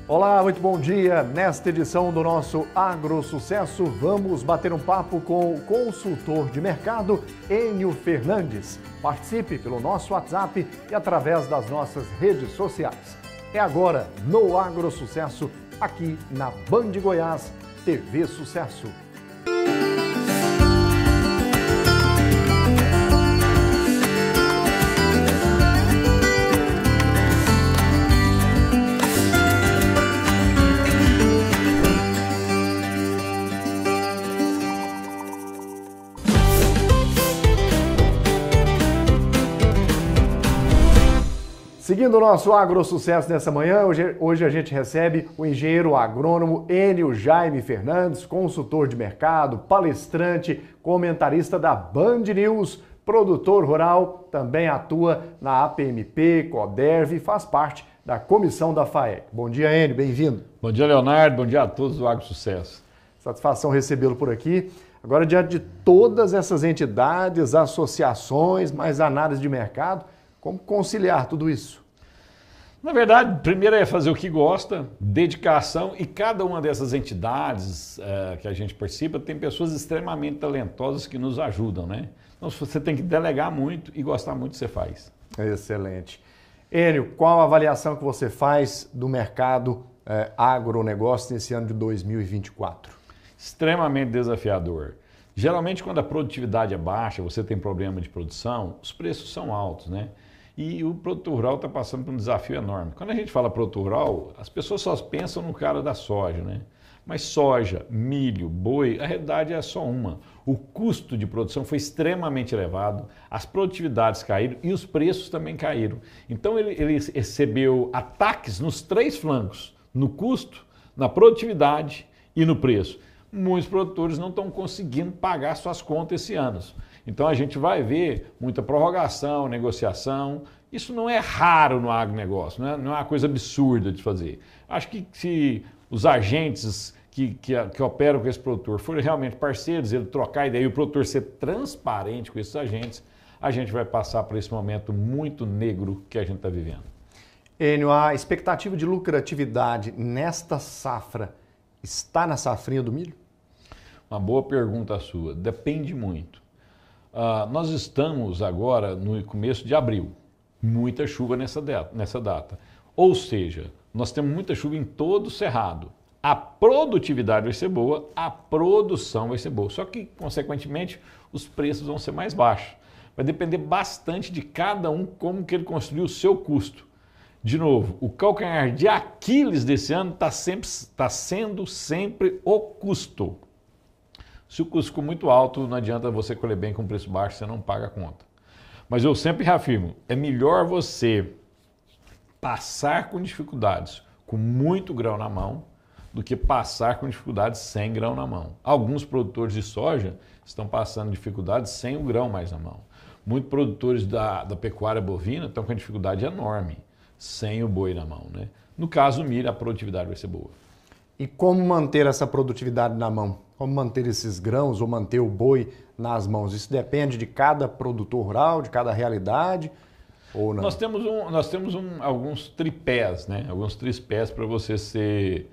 Olá, muito bom dia. Nesta edição do nosso Agro Sucesso, vamos bater um papo com o consultor de mercado, Enio Fernandes. Participe pelo nosso WhatsApp e através das nossas redes sociais. É agora no Agro Sucesso, aqui na Band Goiás, TV Sucesso. Seguindo o nosso Agro Sucesso nessa manhã, hoje a gente recebe o engenheiro agrônomo Enio Jaime Fernandes, consultor de mercado, palestrante, comentarista da Band News, produtor rural, também atua na APMP, Coderv e faz parte da comissão da FAEC. Bom dia, Enio, bem-vindo. Bom dia, Leonardo, bom dia a todos do Agro Sucesso. Satisfação recebê-lo por aqui. Agora, diante de todas essas entidades, associações, mais análise de mercado, como conciliar tudo isso? Na verdade, primeiro é fazer o que gosta, dedicação, e cada uma dessas entidades que a gente participa tem pessoas extremamente talentosas que nos ajudam, né? Então você tem que delegar muito e gostar muito do que você faz. Excelente. Enio, qual a avaliação que você faz do mercado agronegócio nesse ano de 2024? Extremamente desafiador. Geralmente, quando a produtividade é baixa, você tem problema de produção, os preços são altos, né? E o produtor rural está passando por um desafio enorme. Quando a gente fala produtor rural, as pessoas só pensam no cara da soja, né? Mas soja, milho, boi, a realidade é só uma. O custo de produção foi extremamente elevado, as produtividades caíram e os preços também caíram. Então ele recebeu ataques nos três flancos, no custo, na produtividade e no preço. Muitos produtores não estão conseguindo pagar suas contas esse ano. Então a gente vai ver muita prorrogação, negociação. Isso não é raro no agronegócio, não é uma coisa absurda de fazer. Acho que se os agentes que operam com esse produtor forem realmente parceiros, ele trocar ideia e o produtor ser transparente com esses agentes, a gente vai passar por esse momento muito negro que a gente está vivendo. Enio, a expectativa de lucratividade nesta safra está na safrinha do milho? Uma boa pergunta sua. Depende muito. Nós estamos agora no começo de abril, muita chuva nessa data. Ou seja, nós temos muita chuva em todo o cerrado. A produtividade vai ser boa, a produção vai ser boa. Só que, consequentemente, os preços vão ser mais baixos. Vai depender bastante de cada um como que ele construiu o seu custo. De novo, o calcanhar de Aquiles desse ano está sendo sempre o custo. Se o custo ficou muito alto, não adianta você colher bem com preço baixo, você não paga a conta. Mas eu sempre reafirmo, é melhor você passar com dificuldades com muito grão na mão do que passar com dificuldades sem grão na mão. Alguns produtores de soja estão passando dificuldades sem o grão mais na mão. Muitos produtores da pecuária bovina estão com uma dificuldade enorme sem o boi na mão, né? No caso do milho, a produtividade vai ser boa. E como manter essa produtividade na mão? Como manter esses grãos ou manter o boi nas mãos? Isso depende de cada produtor rural, de cada realidade ou não? Nós temos alguns tripés, né? Alguns tripés para você ser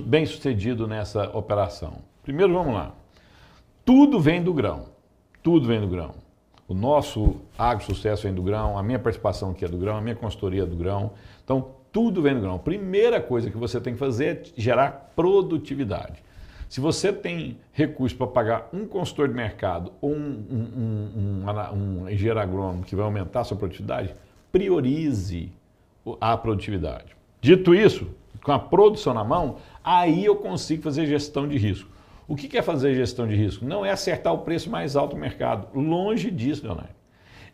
bem sucedido nessa operação. Primeiro, vamos lá. Tudo vem do grão. Tudo vem do grão. O nosso Agro Sucesso vem do grão, a minha participação aqui é do grão, a minha consultoria é do grão. Então, tudo vem do grão. Primeira coisa que você tem que fazer é gerar produtividade. Se você tem recurso para pagar um consultor de mercado ou um engenheiro agrônomo que vai aumentar a sua produtividade, priorize a produtividade. Dito isso, com a produção na mão, aí eu consigo fazer gestão de risco. O que é fazer gestão de risco? Não é acertar o preço mais alto do mercado. Longe disso, Leonardo.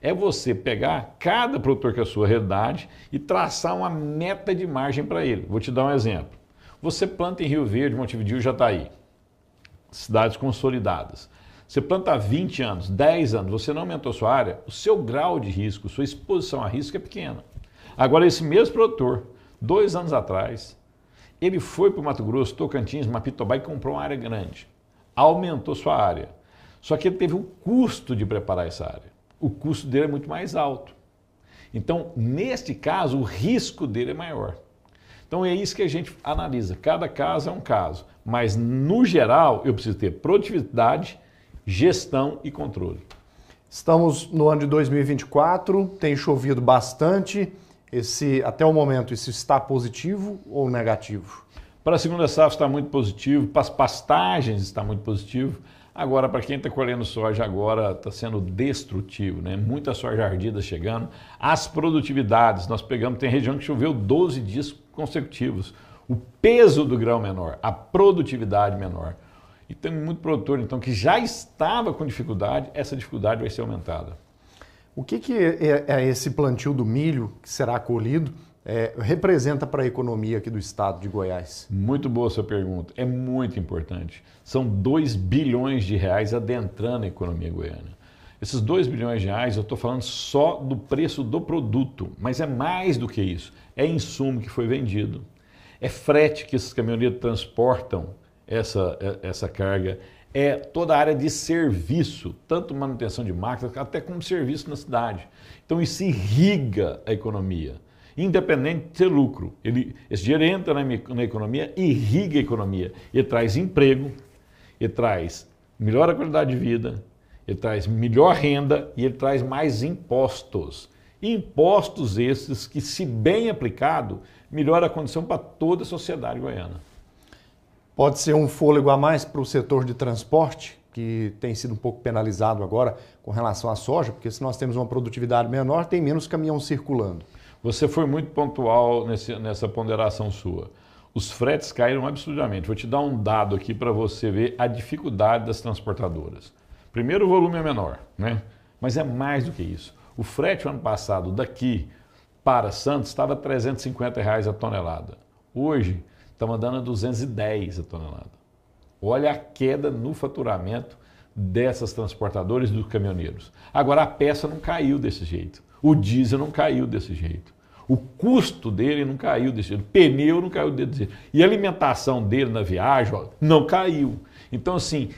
É você pegar cada produtor com a sua realidade e traçar uma meta de margem para ele. Vou te dar um exemplo. Você planta em Rio Verde, Montevidéu e Jataí, cidades consolidadas. Você planta há 20 anos, 10 anos, você não aumentou sua área, o seu grau de risco, sua exposição a risco é pequena. Agora, esse mesmo produtor, 2 anos atrás, ele foi para o Mato Grosso, Tocantins, Mapitobá e comprou uma área grande. Aumentou sua área. Só que ele teve um custo de preparar essa área. O custo dele é muito mais alto. Então, neste caso, o risco dele é maior. Então é isso que a gente analisa. Cada caso é um caso. Mas, no geral, eu preciso ter produtividade, gestão e controle. Estamos no ano de 2024, tem chovido bastante. Até o momento, isso está positivo ou negativo? Para a segunda safra está muito positivo, para as pastagens está muito positivo. Agora, para quem está colhendo soja agora, está sendo destrutivo, né? Muita soja ardida chegando. As produtividades, nós pegamos, tem região que choveu 12 dias consecutivos. O peso do grão menor, a produtividade menor. E tem muito produtor, então, que já estava com dificuldade, essa dificuldade vai ser aumentada. O que é esse plantio do milho que será colhido? Representa para a economia aqui do estado de Goiás? Muito boa sua pergunta, é muito importante. São 2 bilhões de reais adentrando a economia goiana. Esses 2 bilhões de reais, eu estou falando só do preço do produto, mas é mais do que isso. É insumo que foi vendido, é frete que esses caminhoneiros transportam essa carga, é toda a área de serviço, tanto manutenção de máquinas, até como serviço na cidade. Então isso irriga a economia. Independente de ser lucro. Esse dinheiro entra na economia, irriga a economia. Ele traz emprego, ele traz melhora a qualidade de vida, ele traz melhor renda e ele traz mais impostos. Impostos esses que, se bem aplicado, melhora a condição para toda a sociedade goiana. Pode ser um fôlego a mais para o setor de transporte, que tem sido um pouco penalizado agora com relação à soja, porque se nós temos uma produtividade menor, tem menos caminhão circulando. Você foi muito pontual nessa ponderação sua. Os fretes caíram absurdamente. Vou te dar um dado aqui para você ver a dificuldade das transportadoras. Primeiro, o volume é menor, né? Mas é mais do que isso. O frete, ano passado, daqui para Santos, estava R$ 350 a tonelada. Hoje, estamos andando a 210 a tonelada. Olha a queda no faturamento dessas transportadoras e dos caminhoneiros. Agora, a peça não caiu desse jeito. O diesel não caiu desse jeito. O custo dele não caiu desse jeito. O pneu não caiu desse jeito. E a alimentação dele na viagem, ó, não caiu. Então, assim,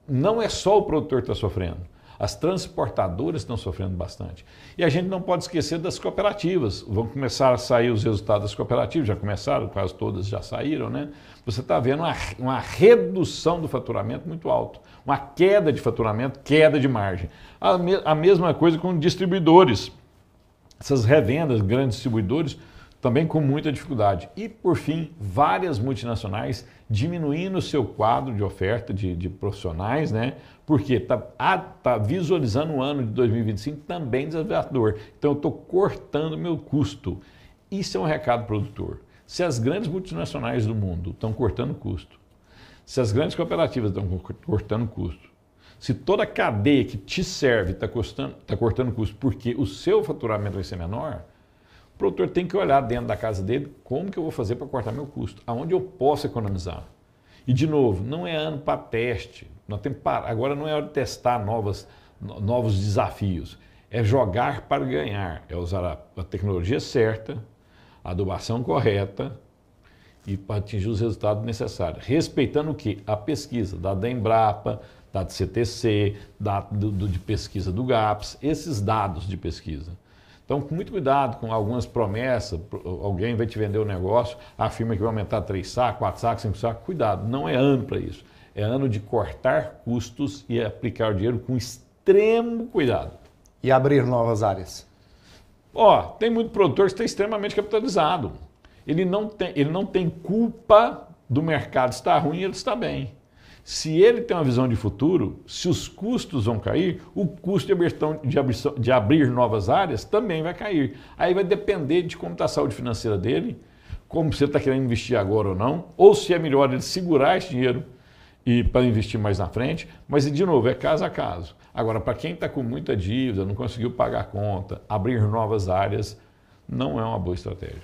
não é só o produtor que está sofrendo. As transportadoras estão sofrendo bastante. E a gente não pode esquecer das cooperativas. Vão começar a sair os resultados das cooperativas, já começaram, quase todas já saíram, né? Você está vendo uma redução do faturamento muito alto, uma queda de faturamento, queda de margem. A mesma coisa com distribuidores. Essas revendas, grandes distribuidores, também com muita dificuldade. E, por fim, várias multinacionais diminuindo o seu quadro de oferta de profissionais, né? Porque está visualizando o ano de 2025 também desafiador. Então, eu estou cortando meu custo. Isso é um recado produtor. Se as grandes multinacionais do mundo estão cortando custo, se as grandes cooperativas estão cortando custo, se toda a cadeia que te serve está cortando custo porque o seu faturamento vai ser menor, o produtor tem que olhar dentro da casa dele como que eu vou fazer para cortar meu custo, aonde eu posso economizar. E, de novo, não é ano para teste. Agora não é hora de testar novos desafios. É jogar para ganhar. É usar a tecnologia certa, a adubação correta e para atingir os resultados necessários. Respeitando o quê? A pesquisa da Embrapa, da CTC, de pesquisa do GAPS, esses dados de pesquisa. Então, com muito cuidado com algumas promessas, alguém vai te vender o negócio, afirma que vai aumentar 3 sacos, 4 sacos, 5 sacos, cuidado, não é ano para isso. É ano de cortar custos e aplicar o dinheiro com extremo cuidado. E abrir novas áreas? Tem muito produtor que está extremamente capitalizado. Ele não tem culpa do mercado estar ruim e ele está bem. Se ele tem uma visão de futuro, se os custos vão cair, o custo de abrir novas áreas também vai cair. Aí vai depender de como está a saúde financeira dele, como você está querendo investir agora ou não, ou se é melhor ele segurar esse dinheiro para investir mais na frente, mas, de novo, é caso a caso. Agora, para quem está com muita dívida, não conseguiu pagar a conta, abrir novas áreas não é uma boa estratégia.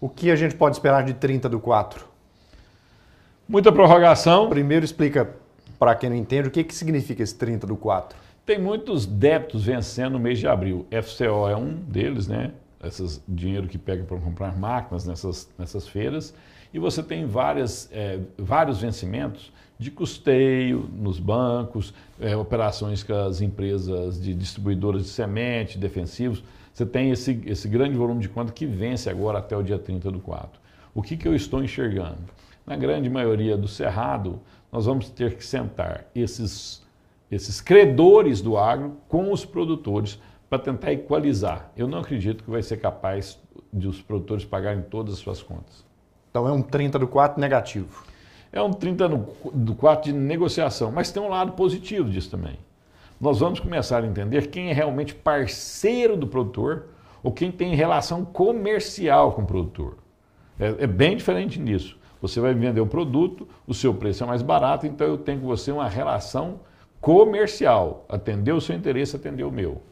O que a gente pode esperar de 30/4? Muita prorrogação. Primeiro explica para quem não entende o que significa esse 30/4. Tem muitos débitos vencendo no mês de abril. FCO é um deles, né? Esse dinheiro que pega para comprar máquinas nessas feiras. E você tem vários vencimentos de custeio nos bancos, operações com as empresas de distribuidoras de semente, defensivos. Você tem esse grande volume de conta que vence agora até o dia 30/4. O que eu estou enxergando? Na grande maioria do cerrado, nós vamos ter que sentar esses credores do agro com os produtores para tentar equalizar. Eu não acredito que vai ser capaz de os produtores pagarem todas as suas contas. Então é um 30/4 negativo. É um 30/4 de negociação, mas tem um lado positivo disso também. Nós vamos começar a entender quem é realmente parceiro do produtor ou quem tem relação comercial com o produtor. É bem diferente nisso. Você vai vender o produto, o seu preço é mais barato, então eu tenho com você uma relação comercial. Atender o seu interesse, atender o meu.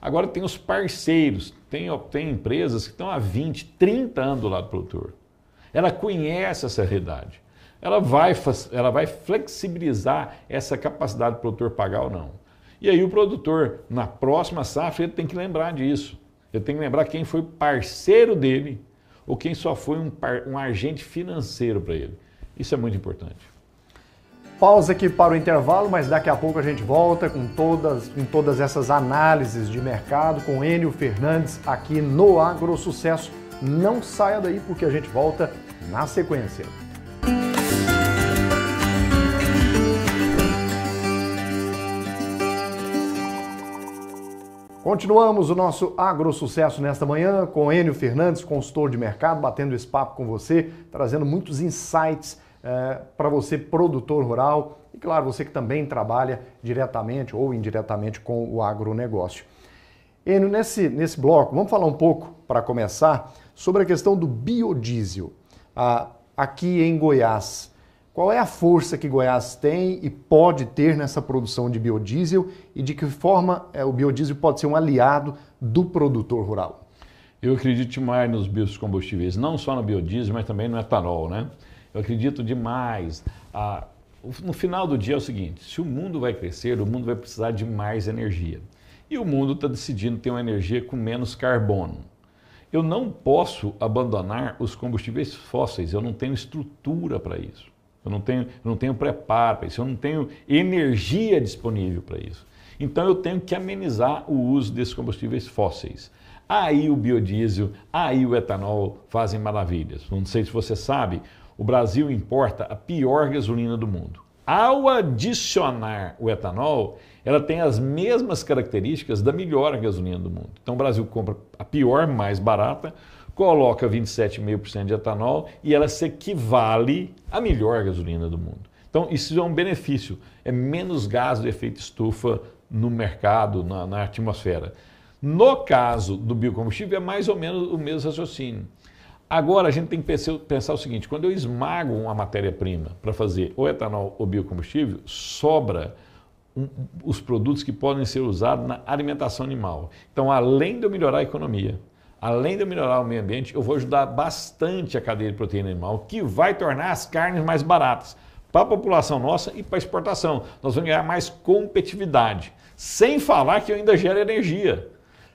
Agora tem os parceiros, tem empresas que estão há 20, 30 anos do lado do produtor. Ela conhece essa realidade. Ela vai flexibilizar essa capacidade do produtor pagar ou não. E aí o produtor, na próxima safra, ele tem que lembrar disso. Ele tem que lembrar quem foi parceiro dele ou quem só foi um agente financeiro para ele. Isso é muito importante. Pausa aqui para o intervalo, mas daqui a pouco a gente volta com todas essas análises de mercado com Enio Fernandes aqui no AgroSucesso. Não saia daí porque a gente volta na sequência. Continuamos o nosso AgroSucesso nesta manhã com Enio Fernandes, consultor de mercado, batendo esse papo com você, trazendo muitos insights para você, produtor rural, e claro, você que também trabalha diretamente ou indiretamente com o agronegócio. Enio, nesse bloco, vamos falar um pouco, para começar, sobre a questão do biodiesel. Aqui em Goiás, qual é a força que Goiás tem e pode ter nessa produção de biodiesel e de que forma o biodiesel pode ser um aliado do produtor rural? Eu acredito mais nos biocombustíveis, não só no biodiesel, mas também no etanol, né? Eu acredito demais. No final do dia é o seguinte, se o mundo vai crescer, o mundo vai precisar de mais energia. E o mundo está decidindo ter uma energia com menos carbono. Eu não posso abandonar os combustíveis fósseis, eu não tenho estrutura para isso. Eu não tenho preparo para isso, eu não tenho energia disponível para isso. Então eu tenho que amenizar o uso desses combustíveis fósseis. Aí o biodiesel, aí o etanol fazem maravilhas. Não sei se você sabe, o Brasil importa a pior gasolina do mundo. Ao adicionar o etanol, ela tem as mesmas características da melhor gasolina do mundo. Então o Brasil compra a pior, mais barata, coloca 27,5% de etanol e ela se equivale à melhor gasolina do mundo. Então isso é um benefício, é menos gás de efeito estufa no mercado, na atmosfera. No caso do biocombustível é mais ou menos o mesmo raciocínio. Agora a gente tem que pensar o seguinte, quando eu esmago uma matéria-prima para fazer ou etanol ou biocombustível, sobra os produtos que podem ser usados na alimentação animal. Então, além de eu melhorar a economia, além de eu melhorar o meio ambiente, eu vou ajudar bastante a cadeia de proteína animal, que vai tornar as carnes mais baratas para a população nossa e para a exportação. Nós vamos ganhar mais competitividade, sem falar que eu ainda gero energia.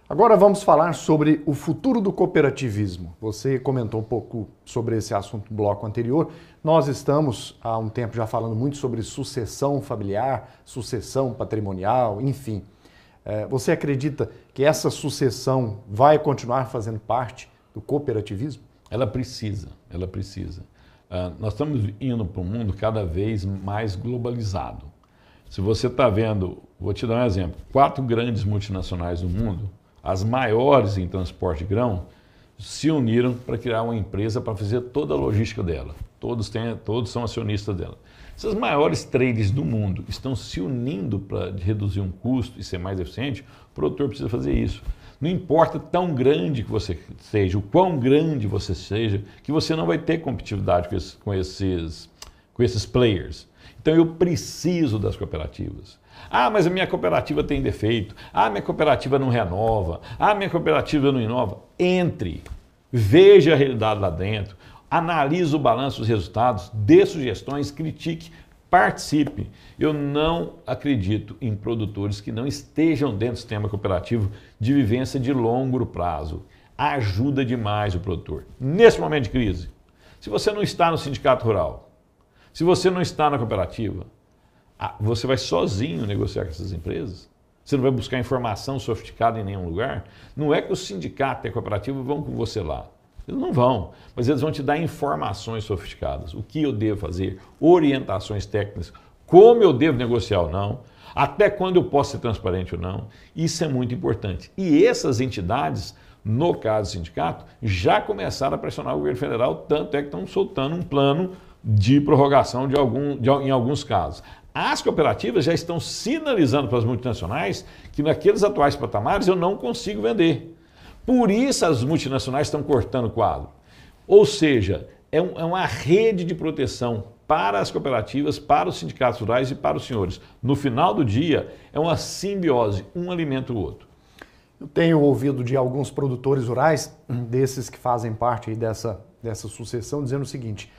Agora vamos falar sobre o futuro do cooperativismo. Você comentou um pouco sobre esse assunto no bloco anterior. Nós estamos há um tempo já falando muito sobre sucessão familiar, sucessão patrimonial, enfim. Você acredita que essa sucessão vai continuar fazendo parte do cooperativismo? Ela precisa, ela precisa. Nós estamos indo para um mundo cada vez mais globalizado. Se você está vendo, vou te dar um exemplo, 4 grandes multinacionais do mundo, as maiores em transporte de grão, se uniram para criar uma empresa para fazer toda a logística dela. Todos são acionistas dela. Essas maiores traders do mundo estão se unindo para reduzir um custo e ser mais eficiente, o produtor precisa fazer isso. Não importa tão grande que você seja, o quão grande você seja, que você não vai ter competitividade com esses players. Então eu preciso das cooperativas. Ah, mas a minha cooperativa tem defeito. Ah, minha cooperativa não renova. Ah, minha cooperativa não inova. Entre, veja a realidade lá dentro, analise o balanço dos resultados, dê sugestões, critique, participe. Eu não acredito em produtores que não estejam dentro do sistema cooperativo de vivência de longo prazo. Ajuda demais o produtor. Nesse momento de crise, se você não está no sindicato rural, se você não está na cooperativa, você vai sozinho negociar com essas empresas? Você não vai buscar informação sofisticada em nenhum lugar? Não é que o sindicato e a cooperativa vão com você lá. Eles não vão, mas eles vão te dar informações sofisticadas. O que eu devo fazer, orientações técnicas, como eu devo negociar ou não, até quando eu posso ser transparente ou não. Isso é muito importante. E essas entidades, no caso do sindicato, já começaram a pressionar o governo federal, tanto é que estão soltando um plano de prorrogação em alguns casos. As cooperativas já estão sinalizando para as multinacionais que naqueles atuais patamares eu não consigo vender. Por isso as multinacionais estão cortando o quadro. Ou seja, é uma rede de proteção para as cooperativas, para os sindicatos rurais e para os senhores. No final do dia, é uma simbiose, um alimenta o outro. Eu tenho ouvido de alguns produtores rurais, desses que fazem parte aí dessa sucessão, dizendo o seguinte: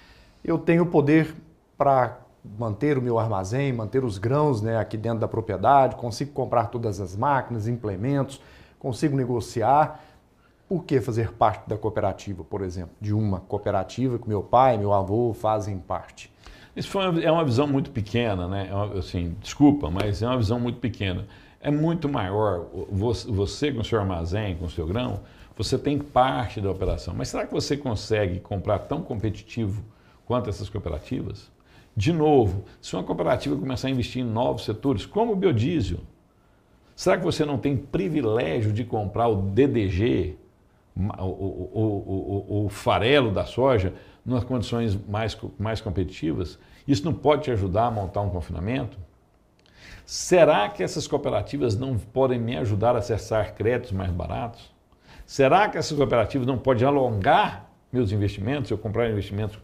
eu tenho poder para manter o meu armazém, manter os grãos, né, aqui dentro da propriedade, consigo comprar todas as máquinas, implementos, consigo negociar. Por que fazer parte da cooperativa, por exemplo? De uma cooperativa que meu pai, meu avô fazem parte. Isso é uma visão muito pequena, né? Assim, desculpa, mas é uma visão muito pequena. É muito maior. Você com o seu armazém, com o seu grão, você tem parte da operação. Mas será que você consegue comprar tão competitivo quanto essas cooperativas? De novo, se uma cooperativa começar a investir em novos setores, como o biodiesel, será que você não tem privilégio de comprar o DDG, o farelo da soja, nas condições mais competitivas? Isso não pode te ajudar a montar um confinamento? Será que essas cooperativas não podem me ajudar a acessar créditos mais baratos? Será que essas cooperativas não podem alongar meus investimentos, eu comprar investimentos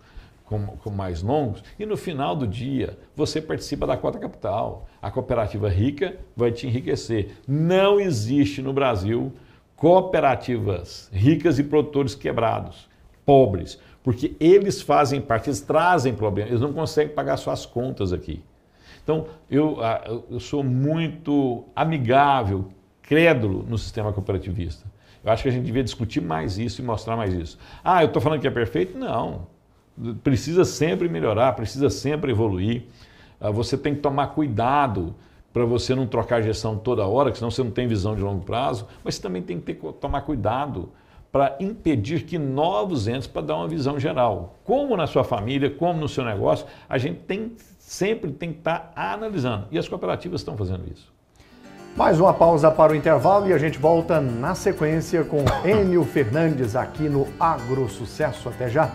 com mais longos? E no final do dia, você participa da cota capital. A cooperativa rica vai te enriquecer. Não existe no Brasil cooperativas ricas e produtores quebrados, pobres, porque eles fazem parte, eles trazem problemas, eles não conseguem pagar suas contas aqui. Então, eu sou muito amigável, crédulo no sistema cooperativista. Eu acho que a gente devia discutir mais isso e mostrar mais isso. Ah, eu estou falando que é perfeito? Não. Precisa sempre melhorar, precisa sempre evoluir. Você tem que tomar cuidado para você não trocar a gestão toda hora, que senão você não tem visão de longo prazo, mas você também tem que tomar cuidado para impedir que novos entrem para dar uma visão geral. Como na sua família, como no seu negócio, a gente sempre tem que estar analisando. E as cooperativas estão fazendo isso. Mais uma pausa para o intervalo e a gente volta na sequência com Enio Fernandes aqui no AgroSucesso. Até já!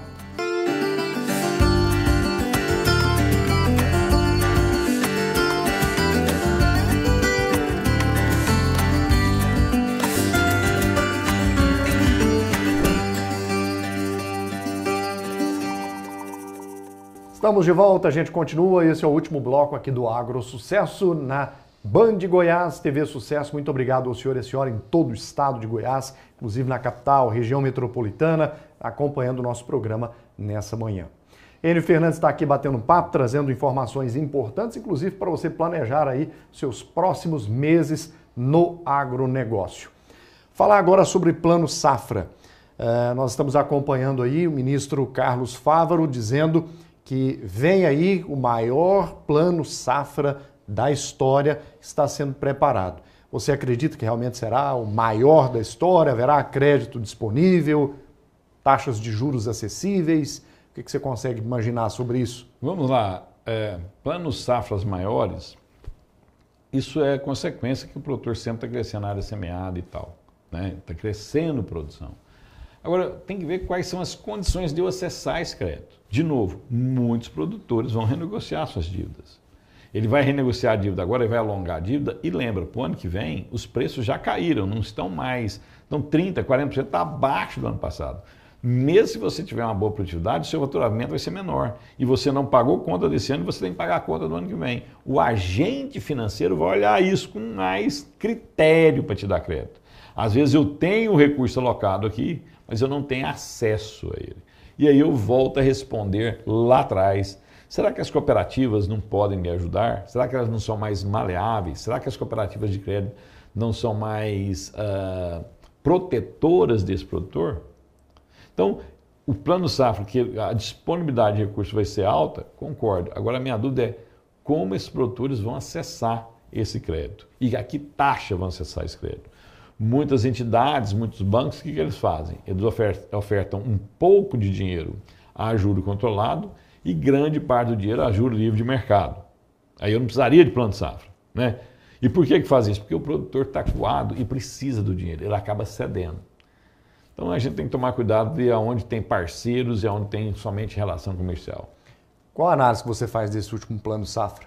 Estamos de volta, a gente continua, esse é o último bloco aqui do AgroSucesso na Band Goiás, TV Sucesso. Muito obrigado ao senhor e à senhora em todo o estado de Goiás, inclusive na capital, região metropolitana, acompanhando o nosso programa nessa manhã. Enio Fernandes está aqui batendo um papo, trazendo informações importantes, inclusive para você planejar aí seus próximos meses no agronegócio. Falar agora sobre Plano Safra. Nós estamos acompanhando aí o ministro Carlos Fávaro dizendo que vem aí o maior plano safra da história, está sendo preparado. Você acredita que realmente será o maior da história? Haverá crédito disponível, taxas de juros acessíveis? O que você consegue imaginar sobre isso? Vamos lá. Planos safras maiores, isso é consequência que o produtor sempre está crescendo na área semeada e tal, né? Está crescendo produção. Agora, tem que ver quais são as condições de eu acessar esse crédito. De novo, muitos produtores vão renegociar suas dívidas. Ele vai renegociar a dívida agora, ele vai alongar a dívida e lembra, para o ano que vem, os preços já caíram, não estão mais, estão 30%, 40% está abaixo do ano passado. Mesmo se você tiver uma boa produtividade, o seu faturamento vai ser menor. E você não pagou conta desse ano, você tem que pagar a conta do ano que vem. O agente financeiro vai olhar isso com mais critério para te dar crédito. Às vezes eu tenho o recurso alocado aqui, mas eu não tenho acesso a ele. E aí eu volto a responder lá atrás, será que as cooperativas não podem me ajudar? Será que elas não são mais maleáveis? Será que as cooperativas de crédito não são mais protetoras desse produtor? Então, o plano safra, que a disponibilidade de recursos vai ser alta, concordo. Agora, a minha dúvida é como esses produtores vão acessar esse crédito e a que taxa vão acessar esse crédito. Muitas entidades, muitos bancos, o que eles fazem? Eles ofertam um pouco de dinheiro a juro controlado e grande parte do dinheiro a juro livre de mercado. Aí eu não precisaria de plano de safra, né? E por que faz isso? Porque o produtor está coado e precisa do dinheiro, ele acaba cedendo. Então a gente tem que tomar cuidado de onde tem parceiros e onde tem somente relação comercial. Qual a análise que você faz desse último plano safra?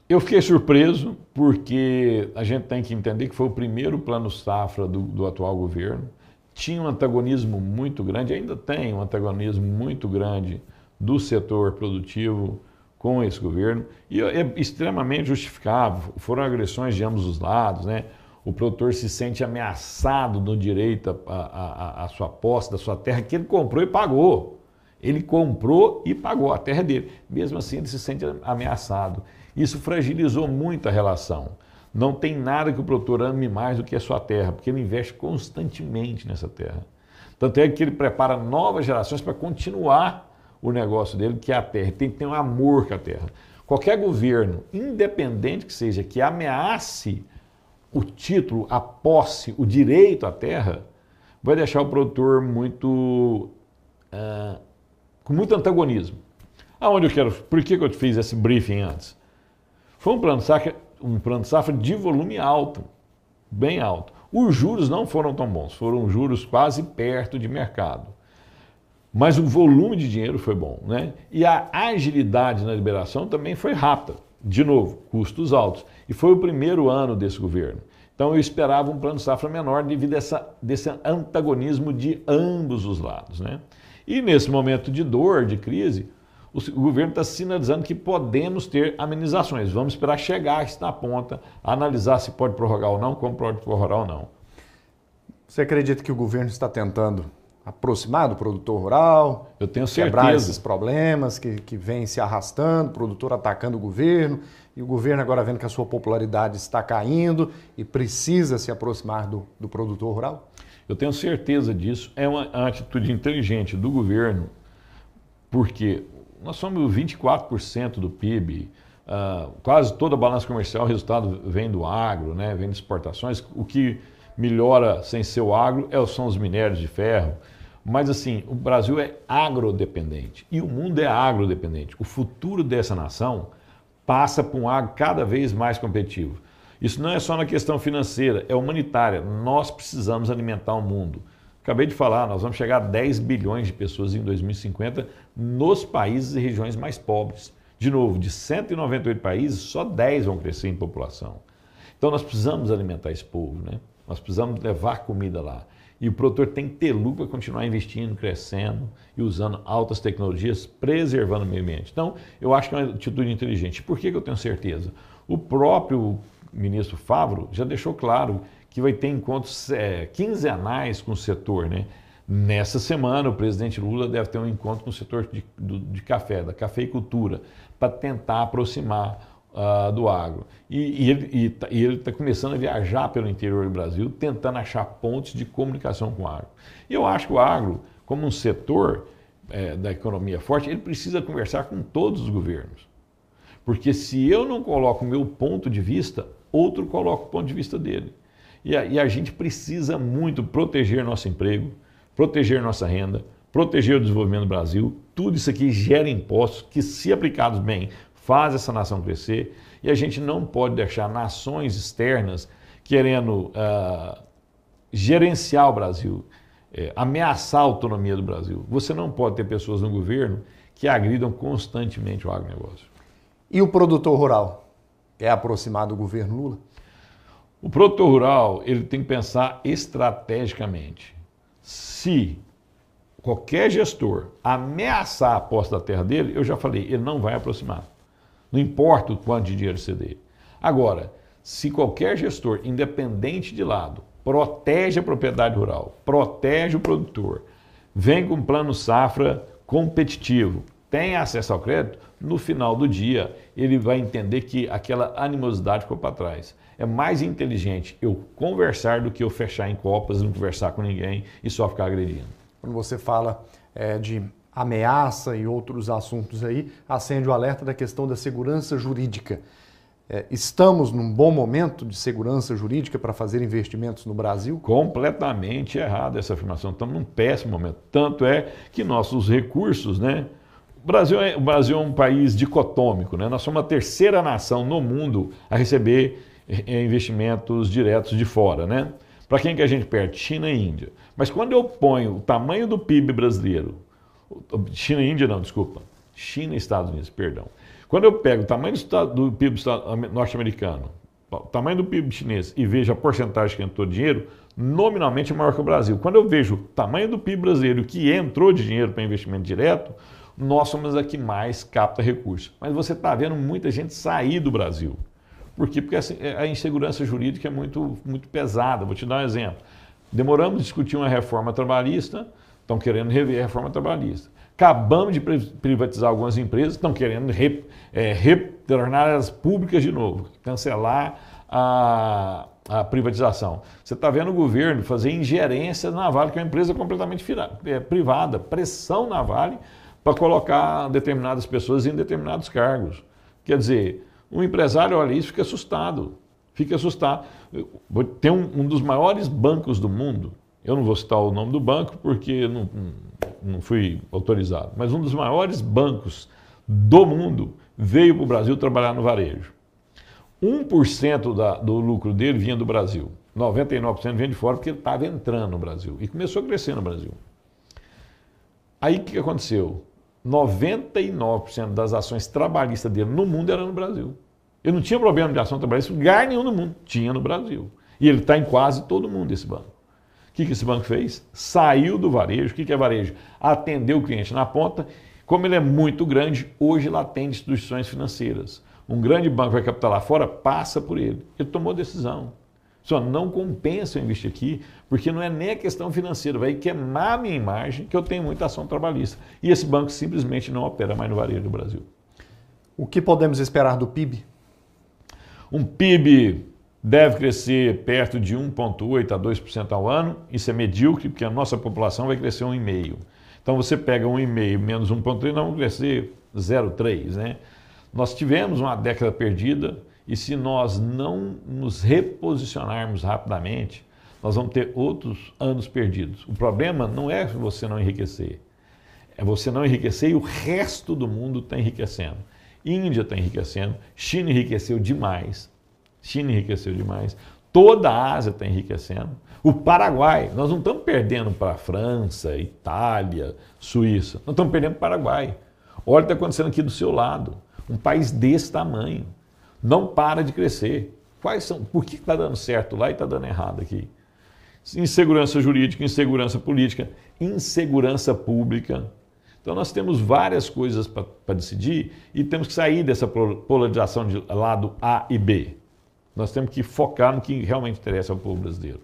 Eu fiquei surpreso porque a gente tem que entender que foi o primeiro plano safra do atual governo. Tinha um antagonismo muito grande, ainda tem um antagonismo muito grande do setor produtivo com esse governo. E é extremamente justificável, foram agressões de ambos os lados, né? O produtor se sente ameaçado no direito à sua posse, da sua terra, que ele comprou e pagou. Ele comprou e pagou, a terra é dele. Mesmo assim, ele se sente ameaçado. Isso fragilizou muito a relação. Não tem nada que o produtor ame mais do que a sua terra, porque ele investe constantemente nessa terra. Tanto é que ele prepara novas gerações para continuar o negócio dele, que é a terra. Tem que ter um amor com a terra. Qualquer governo, independente que seja, que ameace o título, a posse, o direito à terra, vai deixar o produtor com muito antagonismo. Por que eu fiz esse briefing antes? Foi um plano de safra de volume alto, bem alto. Os juros não foram tão bons, foram juros quase perto de mercado. Mas o volume de dinheiro foi bom, né? E a agilidade na liberação também foi rápida. De novo, custos altos. E foi o primeiro ano desse governo. Então eu esperava um plano de safra menor devido a desse antagonismo de ambos os lados, né? E nesse momento de dor, de crise, o governo está sinalizando que podemos ter amenizações. Vamos esperar chegar isso na ponta, analisar se pode prorrogar ou não, como pode prorrogar ou não. Você acredita que o governo está tentando aproximar do produtor rural? Eu tenho certeza. Quebrar esses problemas que vêm se arrastando, o produtor atacando o governo, e o governo agora vendo que a sua popularidade está caindo e precisa se aproximar do produtor rural? Eu tenho certeza disso. É uma atitude inteligente do governo, porque nós somos 24% do PIB, quase toda a balança comercial, o resultado vem do agro, né? Vem de exportações. O que melhora sem ser o agro são os minérios de ferro. Mas assim, o Brasil é agrodependente e o mundo é agrodependente. O futuro dessa nação passa por um agro cada vez mais competitivo. Isso não é só na questão financeira, é humanitária. Nós precisamos alimentar o mundo. Acabei de falar, nós vamos chegar a 10 bilhões de pessoas em 2050 nos países e regiões mais pobres. De novo, de 198 países, só 10 vão crescer em população. Então nós precisamos alimentar esse povo, né? Nós precisamos levar comida lá. E o produtor tem que ter lucro para continuar investindo, crescendo e usando altas tecnologias, preservando o meio ambiente. Então, eu acho que é uma atitude inteligente. Por que eu tenho certeza? O próprio ministro Favro já deixou claro que vai ter encontros quinzenais com o setor, né? Nessa semana, o presidente Lula deve ter um encontro com o setor de café, da cafeicultura, para tentar aproximar do agro. E ele está começando a viajar pelo interior do Brasil, tentando achar pontes de comunicação com o agro. E eu acho que o agro, como um setor da economia forte, ele precisa conversar com todos os governos. Porque se eu não coloco o meu ponto de vista, outro coloca o ponto de vista dele. E a gente precisa muito proteger nosso emprego, proteger nossa renda, proteger o desenvolvimento do Brasil. Tudo isso aqui gera impostos que, se aplicados bem, faz essa nação crescer, e a gente não pode deixar nações externas querendo gerenciar o Brasil, ameaçar a autonomia do Brasil. Você não pode ter pessoas no governo que agridam constantemente o agronegócio. E o produtor rural? É aproximado do governo Lula? O produtor rural, ele tem que pensar estrategicamente. Se qualquer gestor ameaçar a posse da terra dele, eu já falei, ele não vai aproximar. Não importa o quanto de dinheiro ceder. Agora, se qualquer gestor, independente de lado, protege a propriedade rural, protege o produtor, vem com um plano safra competitivo, tem acesso ao crédito, no final do dia ele vai entender que aquela animosidade ficou para trás. É mais inteligente eu conversar do que eu fechar em copas, não conversar com ninguém e só ficar agredindo. Quando você fala de ameaça e outros assuntos aí, acende o alerta da questão da segurança jurídica. Estamos num bom momento de segurança jurídica para fazer investimentos no Brasil? Completamente errada essa afirmação. Estamos num péssimo momento. Tanto é que nossos recursos, né? O Brasil é um país dicotômico, né? Nós somos a terceira nação no mundo a receber investimentos diretos de fora, né? Para quem que a gente perde? China e Índia. Mas quando eu ponho o tamanho do PIB brasileiro, China e Índia não, desculpa, China e Estados Unidos, perdão. Quando eu pego o tamanho do PIB norte-americano, o tamanho do PIB chinês e vejo a porcentagem que entrou de dinheiro, nominalmente é maior que o Brasil. Quando eu vejo o tamanho do PIB brasileiro que entrou de dinheiro para investimento direto, nós somos a que mais capta recursos. Mas você está vendo muita gente sair do Brasil. Por quê? Porque a insegurança jurídica é muito pesada. Vou te dar um exemplo. Demoramos a discutir uma reforma trabalhista, estão querendo rever a reforma trabalhista. Acabamos de privatizar algumas empresas, estão querendo torná-las públicas de novo, cancelar a privatização. Você está vendo o governo fazer ingerência na Vale, que é uma empresa completamente privada, pressão na Vale para colocar determinadas pessoas em determinados cargos. Quer dizer, um empresário olha isso e fica assustado. Fica assustado. Tem um dos maiores bancos do mundo, eu não vou citar o nome do banco porque não fui autorizado, mas um dos maiores bancos do mundo veio para o Brasil trabalhar no varejo. 1% do lucro dele vinha do Brasil, 99% vinha de fora porque ele estava entrando no Brasil e começou a crescer no Brasil. Aí o que aconteceu? 99% das ações trabalhistas dele no mundo eram no Brasil. Ele não tinha problema de ação trabalhista em lugar nenhum no mundo, tinha no Brasil. E ele está em quase todo mundo, esse banco. O que esse banco fez? Saiu do varejo. O que é varejo? Atendeu o cliente na ponta. Como ele é muito grande, hoje ele atende instituições financeiras. Um grande banco vai captar lá fora, passa por ele. Ele tomou decisão. Só não compensa eu investir aqui, porque não é nem a questão financeira, vai queimar a minha imagem, que eu tenho muita ação trabalhista. E esse banco simplesmente não opera mais no varejo do Brasil. O que podemos esperar do PIB? Um PIB deve crescer perto de 1,8% a 2% ao ano. Isso é medíocre, porque a nossa população vai crescer 1,5%. Então você pega 1,5% menos 1,3%, nós vamos crescer 0,3%, né? Nós tivemos uma década perdida e se nós não nos reposicionarmos rapidamente, nós vamos ter outros anos perdidos. O problema não é você não enriquecer, é você não enriquecer e o resto do mundo está enriquecendo. Índia está enriquecendo, China enriqueceu demais. Toda a Ásia está enriquecendo. O Paraguai, nós não estamos perdendo para a França, Itália, Suíça, nós estamos perdendo para o Paraguai. Olha o que está acontecendo aqui do seu lado. Um país desse tamanho não para de crescer. Por que está dando certo lá e está dando errado aqui? Insegurança jurídica, insegurança política, insegurança pública. Então nós temos várias coisas para decidir e temos que sair dessa polarização de lado A e B. Nós temos que focar no que realmente interessa ao povo brasileiro.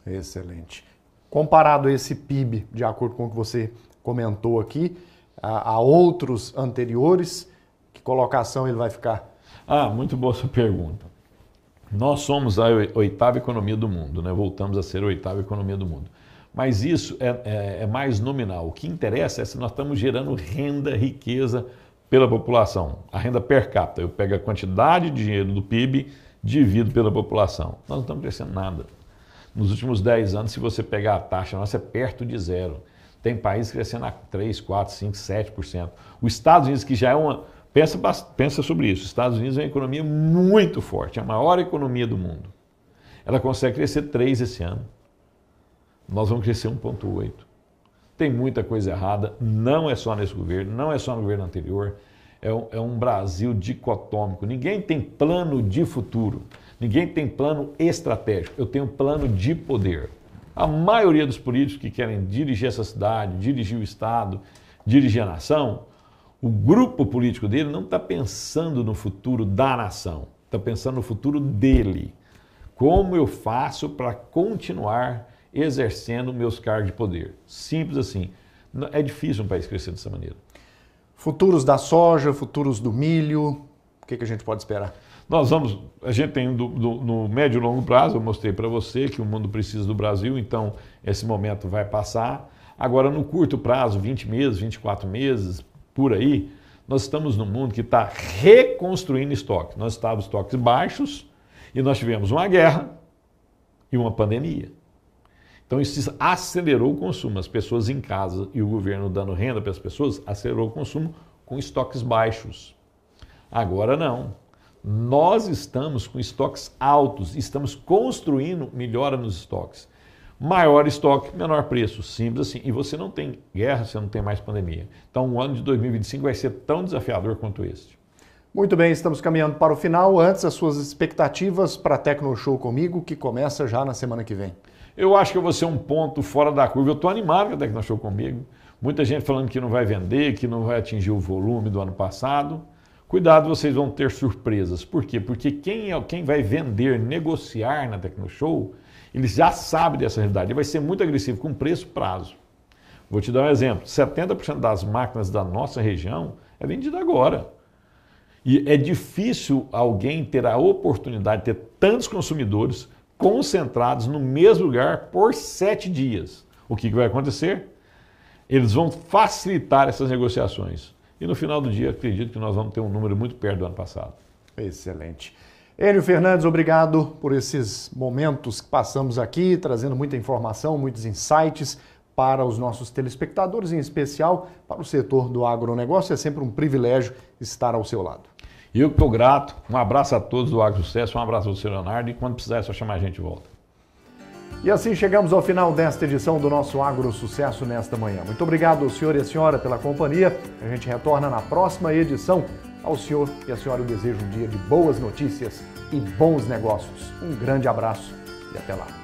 Excelente. Comparado a esse PIB, de acordo com o que você comentou aqui, a outros anteriores, que colocação ele vai ficar? Muito boa sua pergunta. Nós somos a oitava economia do mundo, né? Voltamos a ser a oitava economia do mundo. Mas isso é mais nominal. O que interessa é se nós estamos gerando renda, riqueza pela população. A renda per capita. Eu pego a quantidade de dinheiro do PIB, divido pela população. Nós não estamos crescendo nada. Nos últimos 10 anos, se você pegar a taxa nossa, é perto de zero. Tem países crescendo a 3, 4, 5, 7%. Os Estados Unidos, que já é uma... Pensa sobre isso. Os Estados Unidos é uma economia muito forte, a maior economia do mundo. Ela consegue crescer 3 esse ano. Nós vamos crescer 1,8. Tem muita coisa errada, não é só nesse governo, não é só no governo anterior. É um Brasil dicotômico. Ninguém tem plano de futuro, ninguém tem plano estratégico. Eu tenho plano de poder. A maioria dos políticos que querem dirigir essa cidade, dirigir o Estado, dirigir a nação, o grupo político dele não está pensando no futuro da nação, está pensando no futuro dele. Como eu faço para continuar exercendo meus cargos de poder? Simples assim. É difícil um país crescer dessa maneira. Futuros da soja, futuros do milho, o que a gente pode esperar? A gente tem no médio e longo prazo, eu mostrei para você que o mundo precisa do Brasil, então esse momento vai passar. Agora no curto prazo, 20 meses, 24 meses, por aí, Nós estamos num mundo que está reconstruindo estoque. Nós estávamos estoques baixos e nós tivemos uma guerra e uma pandemia. Então isso acelerou o consumo. As pessoas em casa e o governo dando renda para as pessoas acelerou o consumo com estoques baixos. Agora não. Nós estamos com estoques altos, estamos construindo melhora nos estoques. Maior estoque, menor preço, simples assim. E você não tem guerra, você não tem mais pandemia. Então o ano de 2025 vai ser tão desafiador quanto este. Muito bem, estamos caminhando para o final. Antes, as suas expectativas para a Tecnoshow Comigo, que começa já na semana que vem. Eu acho que eu vou ser um ponto fora da curva. Eu estou animado com a Tecnoshow Comigo. Muita gente falando que não vai vender, que não vai atingir o volume do ano passado. Cuidado, vocês vão ter surpresas. Por quê? Porque quem vai vender, negociar na Tecnoshow, ele já sabe dessa realidade. Ele vai ser muito agressivo com preço e prazo. Vou te dar um exemplo. 70% das máquinas da nossa região é vendida agora. E é difícil alguém ter a oportunidade de ter tantos consumidores concentrados no mesmo lugar por 7 dias. O que vai acontecer? Eles vão facilitar essas negociações. E no final do dia, acredito que nós vamos ter um número muito perto do ano passado. Excelente. Enio Fernandes, obrigado por esses momentos que passamos aqui, trazendo muita informação, muitos insights para os nossos telespectadores, em especial para o setor do agronegócio. É sempre um privilégio estar ao seu lado. E eu que estou grato. Um abraço a todos do AgroSucesso, um abraço ao seu Leonardo e quando precisar é só chamar a gente de volta. E assim chegamos ao final desta edição do nosso AgroSucesso nesta manhã. Muito obrigado ao senhor e à senhora pela companhia. A gente retorna na próxima edição. Ao senhor e à senhora eu desejo um dia de boas notícias e bons negócios. Um grande abraço e até lá.